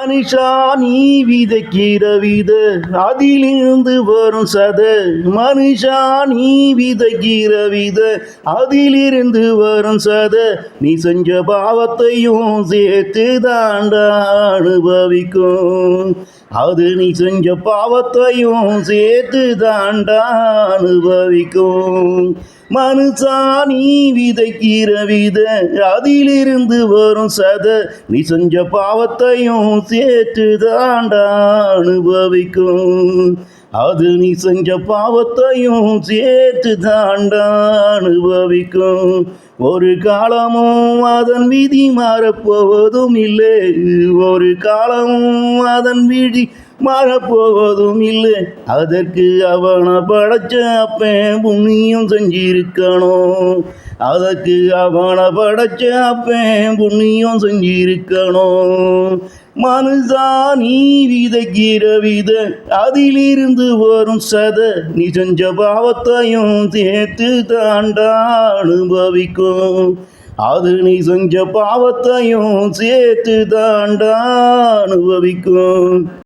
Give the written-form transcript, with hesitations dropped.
மனுஷா நீ விதைக்கிற வித அதிலிருந்து வரும் சத. மனுஷா நீ விதைக்கிற வித அதிலிருந்து வரும் சத. நீ செஞ்ச பாவத்தையும் சேர்த்து தாண்டா அனுபவிக்கும். அது நீ செஞ்ச பாவத்தையும் சேர்த்து தாண்டா அனுபவிக்கும். மனுஷா நீ விதைக்கிற வித அதிலிருந்து வரும் சத. நீ செஞ்ச பாவத்தையும் சேர்த்து தாண்டா அனுபவிக்கும். அது நீ செஞ்ச பாவத்தையும் சேர்த்து தாண்டா அனுபவிக்கும். ஒரு காலமும் அதன் விதி மாறப்போவதும் இல்லை. ஒரு காலமும் அதன் விதி மாறப்போவதும் இல்லை. அதற்கு அவனை படைச்ச அப்பன் புண்ணியம் செஞ்சிருக்கணும். அதற்கு அவனை படைச்ச அப்பன் புண்ணியம் செஞ்சிருக்கணும். மனுஷா நீ விதைக்கிற வித அதிலிருந்து வரும் சத. நீ செஞ்ச பாவத்தையும் சேர்த்து தாண்டா அனுபவிக்கும். அது நீ செஞ்ச பாவத்தையும் சேர்த்து தாண்டா அனுபவிக்கும்.